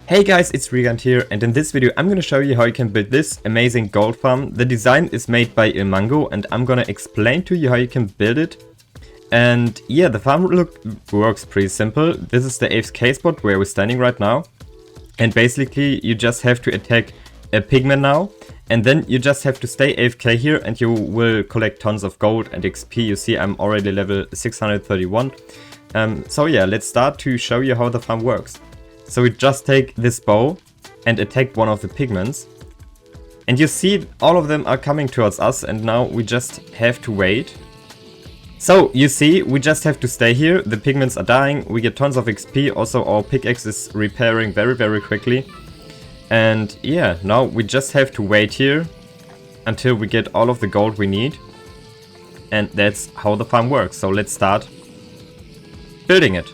Hey guys, it's Regund here, and in this video I'm gonna show you how you can build this amazing gold farm. The design is made by Ilmango and I'm gonna explain to you how you can build it. And yeah, the farm works pretty simple. This is the AFK spot where we're standing right now. And basically you just have to attack a pigman now. And then you just have to stay AFK here and you will collect tons of gold and XP. You see I'm already level 631. So yeah, let's start to show you how the farm works. So we just take this bow and attack one of the pigments. And you see all of them are coming towards us and now we just have to wait. So you see we just have to stay here, the pigments are dying, we get tons of XP, also our pickaxe is repairing very quickly. And yeah, now we just have to wait here until we get all of the gold we need. And that's how the farm works, so let's start building it.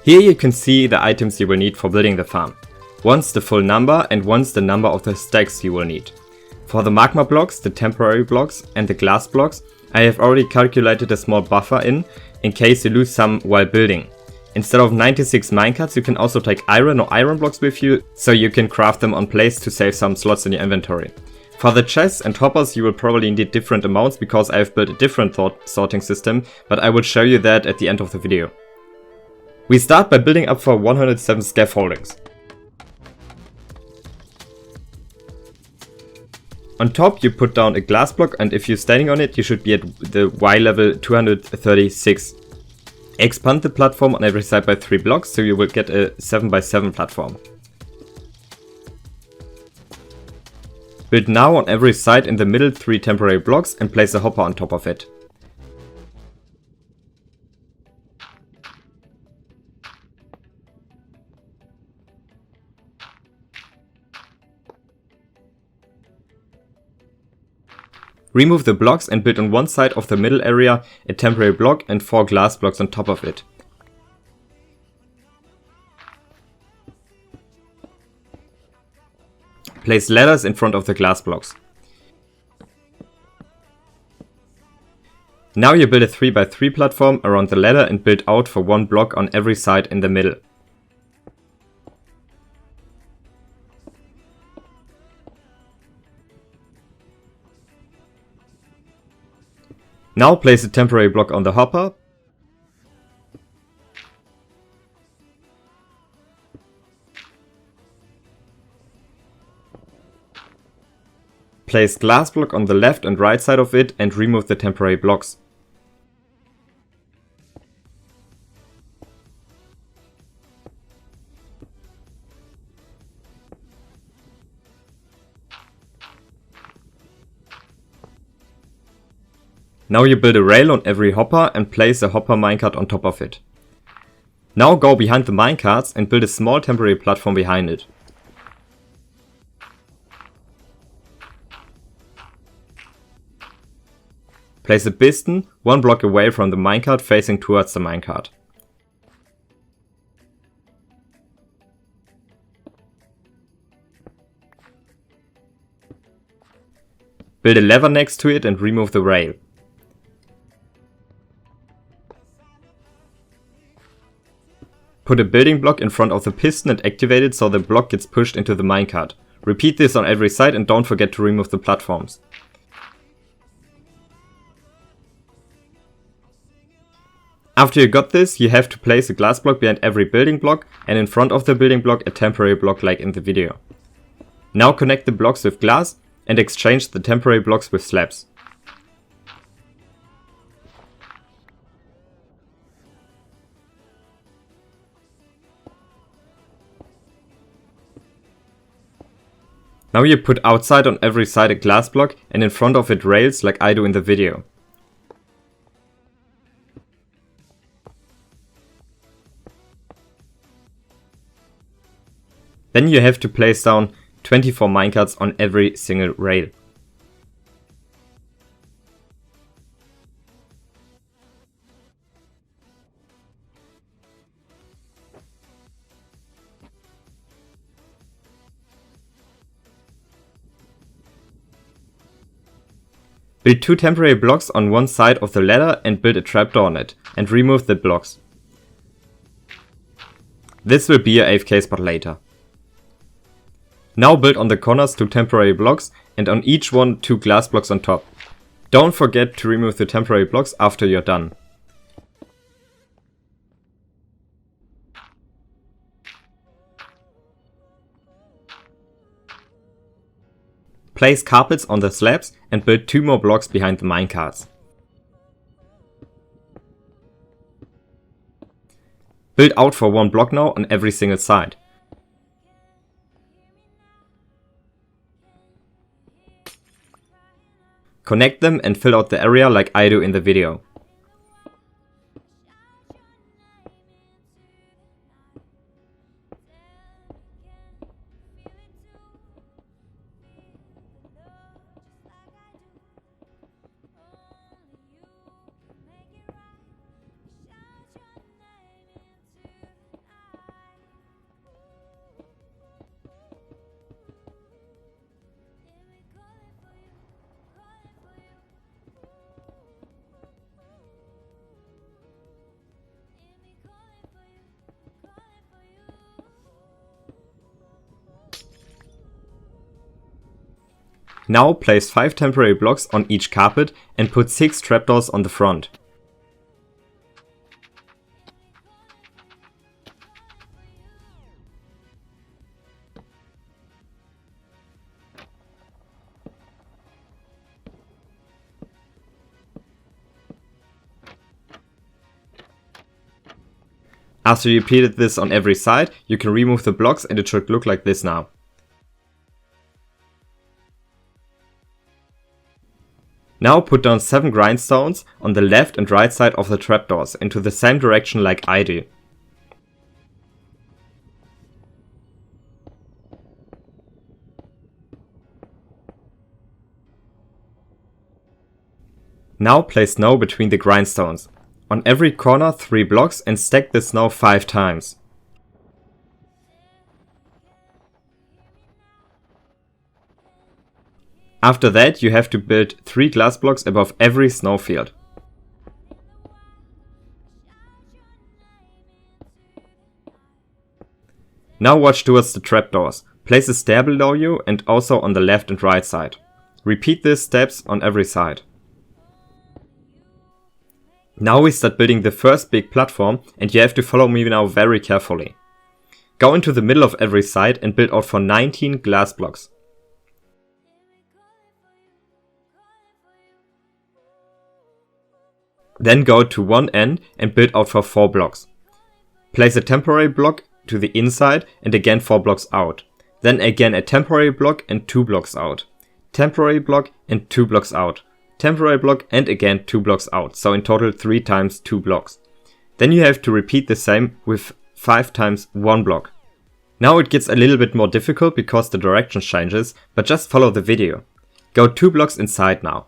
Here you can see the items you will need for building the farm. Once the full number and once the number of the stacks you will need. For the magma blocks, the temporary blocks and the glass blocks, I have already calculated a small buffer in case you lose some while building. Instead of 96 minecarts you can also take iron or iron blocks with you, so you can craft them on place to save some slots in your inventory. For the chests and hoppers you will probably need different amounts because I have built a different sorting system, but I will show you that at the end of the video. We start by building up for 107 scaffoldings. On top you put down a glass block and if you're standing on it you should be at the Y level 236. Expand the platform on every side by 3 blocks so you will get a 7x7 platform. Build now on every side in the middle 3 temporary blocks and place a hopper on top of it. Remove the blocks and build on one side of the middle area a temporary block and 4 glass blocks on top of it. Place ladders in front of the glass blocks. Now you build a 3x3 platform around the ladder and build out for 1 block on every side in the middle. Now place a temporary block on the hopper. Place glass block on the left and right side of it and remove the temporary blocks. Now you build a rail on every hopper and place a hopper minecart on top of it. Now go behind the minecarts and build a small temporary platform behind it. Place a piston 1 block away from the minecart facing towards the minecart. Build a lever next to it and remove the rail. Put a building block in front of the piston and activate it so the block gets pushed into the minecart. Repeat this on every side and don't forget to remove the platforms. After you got this, you have to place a glass block behind every building block and in front of the building block a temporary block like in the video. Now connect the blocks with glass and exchange the temporary blocks with slabs. Now you put outside on every side a glass block and in front of it rails like I do in the video. Then you have to place down 24 minecarts on every single rail. Build 2 temporary blocks on one side of the ladder and build a trapdoor on it, and remove the blocks. This will be your AFK spot later. Now build on the corners 2 temporary blocks and on each one 2 glass blocks on top. Don't forget to remove the temporary blocks after you're done. Place carpets on the slabs and build 2 more blocks behind the minecarts. Build out for 1 block now on every single side. Connect them and fill out the area like I do in the video. Now place 5 temporary blocks on each carpet and put 6 trapdoors on the front. After you repeated this on every side, you can remove the blocks and it should look like this now. Now put down 7 grindstones on the left and right side of the trapdoors into the same direction like I do. Now place snow between the grindstones. On every corner 3 blocks and stack the snow 5 times. After that you have to build 3 glass blocks above every snow field. Now watch towards the trapdoors. Place a stair below you and also on the left and right side. Repeat these steps on every side. Now we start building the first big platform and you have to follow me now very carefully. Go into the middle of every side and build out for 19 glass blocks. Then go to one end and build out for 4 blocks. Place a temporary block to the inside and again 4 blocks out. Then again a temporary block and 2 blocks out. Temporary block and 2 blocks out. Temporary block and again 2 blocks out. So in total 3 times 2 blocks. Then you have to repeat the same with 5 times 1 block. Now it gets a little bit more difficult because the direction changes, but just follow the video. Go 2 blocks inside now.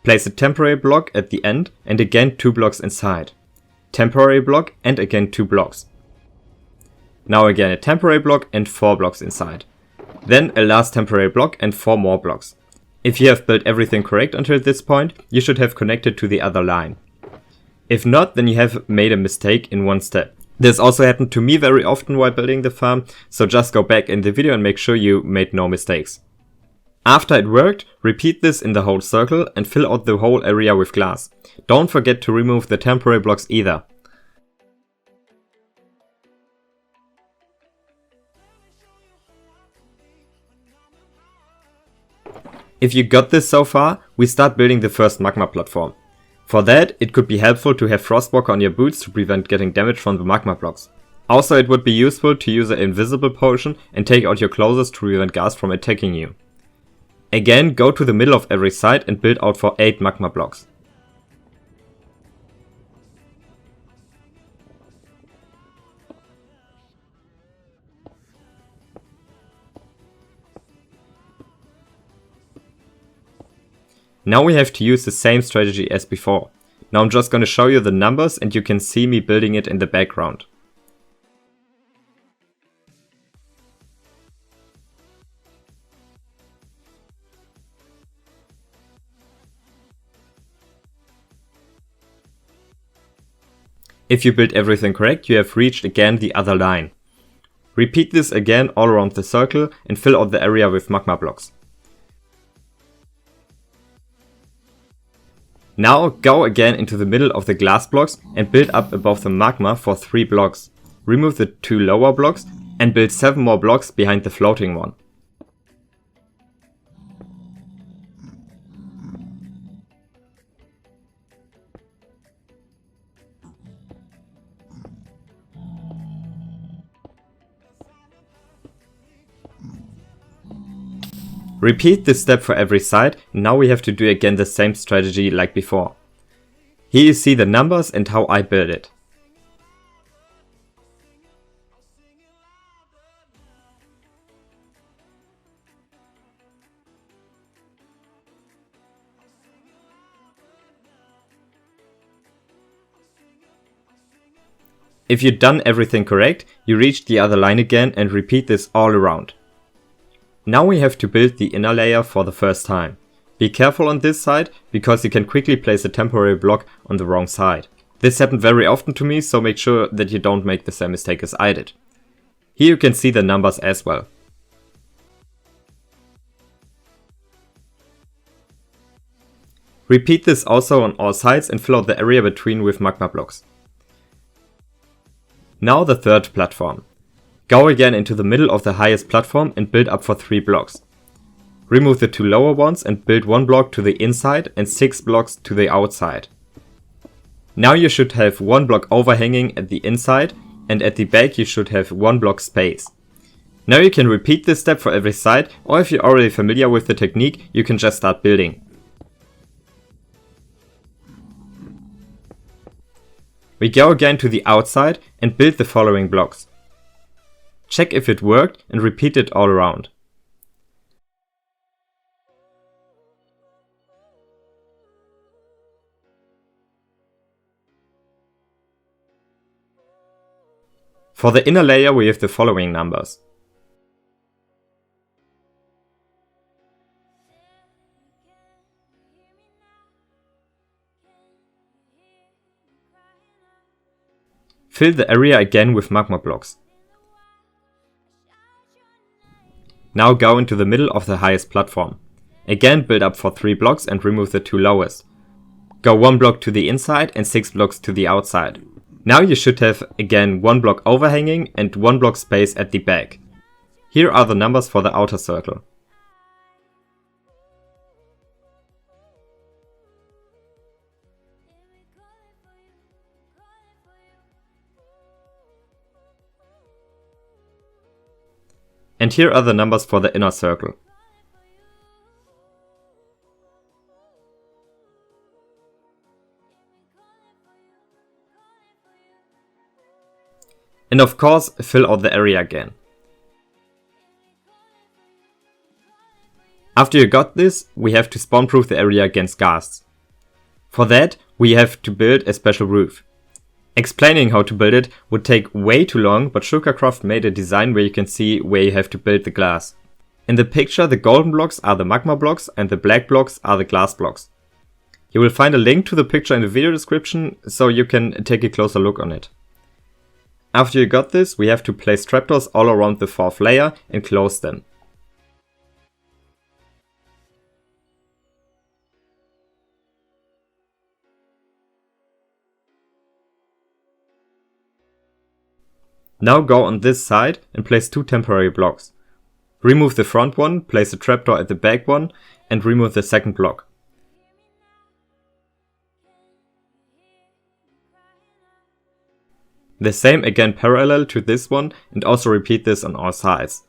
Place a temporary block at the end and again 2 blocks inside. Temporary block and again 2 blocks. Now again a temporary block and 4 blocks inside. Then a last temporary block and 4 more blocks. If you have built everything correct until this point, you should have connected to the other line. If not, then you have made a mistake in one step. This also happened to me very often while building the farm, so just go back in the video and make sure you made no mistakes. After it worked, repeat this in the whole circle and fill out the whole area with glass. Don't forget to remove the temporary blocks either. If you got this so far, we start building the first magma platform. For that, it could be helpful to have frostwalker on your boots to prevent getting damage from the magma blocks. Also, it would be useful to use an invisible potion and take out your clothes to prevent ghast from attacking you. Again, go to the middle of every side and build out for 8 magma blocks. Now we have to use the same strategy as before. Now I'm just gonna show you the numbers and you can see me building it in the background. If you build everything correct, you have reached again the other line. Repeat this again all around the circle and fill out the area with magma blocks. Now go again into the middle of the glass blocks and build up above the magma for 3 blocks. Remove the 2 lower blocks and build 7 more blocks behind the floating one. Repeat this step for every side, and now we have to do again the same strategy like before. Here you see the numbers and how I build it. If you've done everything correct, you reach the other line again and repeat this all around. Now we have to build the inner layer for the first time. Be careful on this side, because you can quickly place a temporary block on the wrong side. This happened very often to me, so make sure that you don't make the same mistake as I did. Here you can see the numbers as well. Repeat this also on all sides and fill out the area between with magma blocks. Now the third platform. Go again into the middle of the highest platform and build up for 3 blocks. Remove the 2 lower ones and build 1 block to the inside and 6 blocks to the outside. Now you should have 1 block overhanging at the inside, and at the back you should have 1 block space. Now you can repeat this step for every side, or if you're already familiar with the technique, you can just start building. We go again to the outside and build the following blocks. Check if it worked and repeat it all around. For the inner layer we have the following numbers. Fill the area again with magma blocks. Now go into the middle of the highest platform. Again build up for 3 blocks and remove the 2 lowest. Go 1 block to the inside and 6 blocks to the outside. Now you should have again 1 block overhanging and 1 block space at the back. Here are the numbers for the outer circle. And here are the numbers for the inner circle. And of course, fill out the area again. After you got this, we have to spawn-proof the area against ghasts. For that, we have to build a special roof. Explaining how to build it would take way too long, but Sugarcraft made a design where you can see where you have to build the glass. In the picture, the golden blocks are the magma blocks and the black blocks are the glass blocks. You will find a link to the picture in the video description, so you can take a closer look on it. After you got this, we have to place trapdoors all around the 4th layer and close them. Now go on this side and place 2 temporary blocks. Remove the front one, place a trapdoor at the back one, and remove the second block. The same again parallel to this one, and also repeat this on all sides.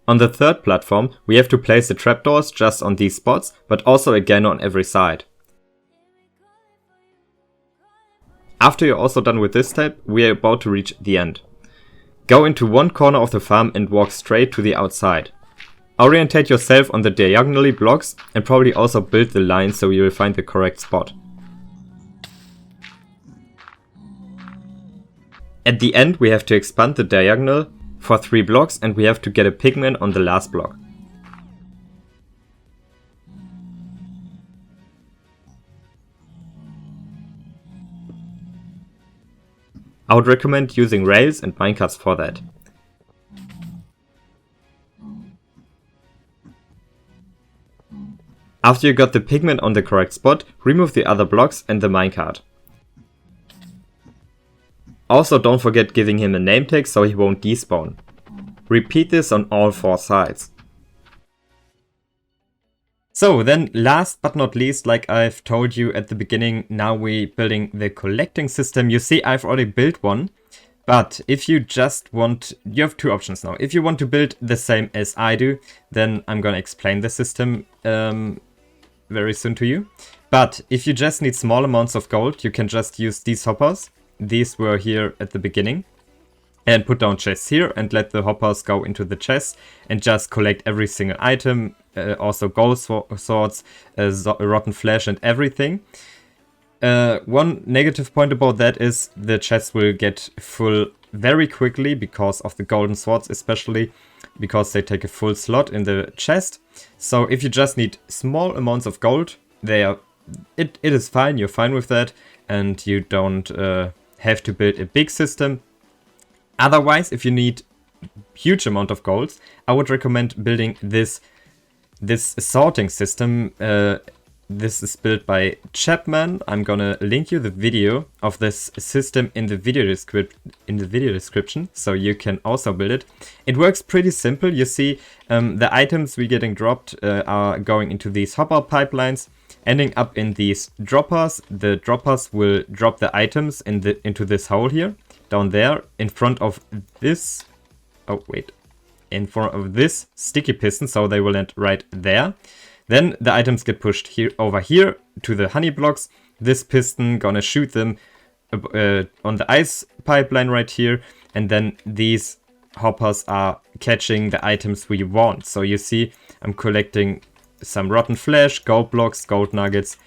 On the third platform, we have to place the trapdoors just on these spots, but also again on every side. After you're also done with this step, we are about to reach the end. Go into one corner of the farm and walk straight to the outside. Orientate yourself on the diagonally blocks and probably also build the line so you will find the correct spot. At the end we have to expand the diagonal for 3 blocks and we have to get a pigment on the last block. I would recommend using rails and minecarts for that. After you got the pigment on the correct spot, remove the other blocks and the minecart. Also don't forget giving him a name tag so he won't despawn. Repeat this on all 4 sides. So then last but not least, like I've told you at the beginning, now we're building the collecting system. You see I've already built one, but if you just want, you have 2 options now. If you want to build the same as I do, then I'm gonna explain the system very soon to you. But if you just need small amounts of gold, you can just use these hoppers. These were here at the beginning. And put down chests here and let the hoppers go into the chests and just collect every single item, also gold swords, rotten flesh and everything. One negative point about that is the chests will get full very quickly because of the golden swords, especially because they take a full slot in the chest. So if you just need small amounts of gold, it is fine, you're fine with that, and you don't have to build a big system. Otherwise, if you need huge amount of golds, I would recommend building this sorting system. This is built by Chapman. I'm gonna link you the video of this system in the video description, so you can also build it. It works pretty simple. You see, the items we're getting dropped are going into these hopper pipelines, ending up in these droppers. The droppers will drop the items into this hole here, down there, in front of this. Oh wait, in front of this sticky piston, so they will land right there. Then the items get pushed here over here to the honey blocks. This piston gonna shoot them on the ice pipeline right here, and then these hoppers are catching the items we want. So you see, I'm collecting some rotten flesh, gold blocks, gold nuggets,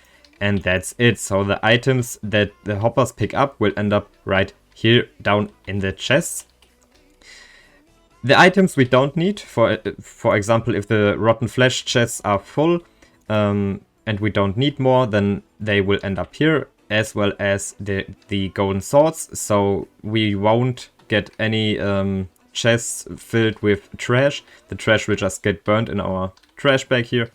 and that's it. So the items that the hoppers pick up will end up right here down in the chests. The items we don't need, for example, if the rotten flesh chests are full and we don't need more, then they will end up here, as well as the golden swords. So we won't get any chests filled with trash. The trash will just get burned in our trash bag here.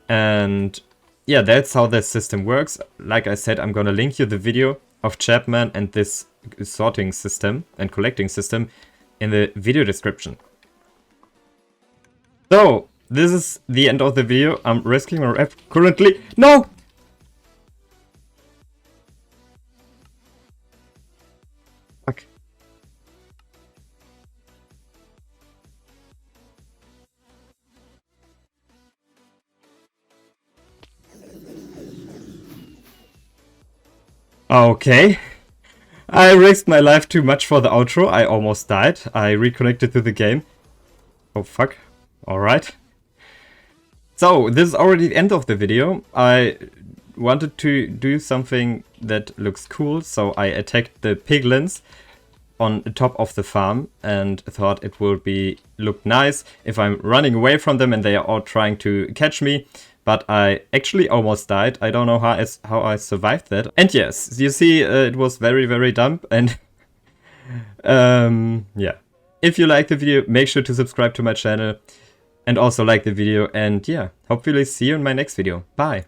And yeah, that's how that system works. Like I said, I'm gonna link you the video of Chapman and this sorting system and collecting system in the video description. So, this is the end of the video. I'm risking my ref currently. No! Fuck. Okay. I risked my life too much for the outro. I almost died. I reconnected to the game. Oh fuck. Alright. So, this is already the end of the video. I wanted to do something that looks cool, so I attacked the piglins on the top of the farm and thought it would look nice if I'm running away from them and they are all trying to catch me. But I actually almost died. I don't know how I survived that. And yes, you see, it was very, very dumb. And yeah. If you like the video, make sure to subscribe to my channel. And also like the video. And yeah, hopefully see you in my next video. Bye.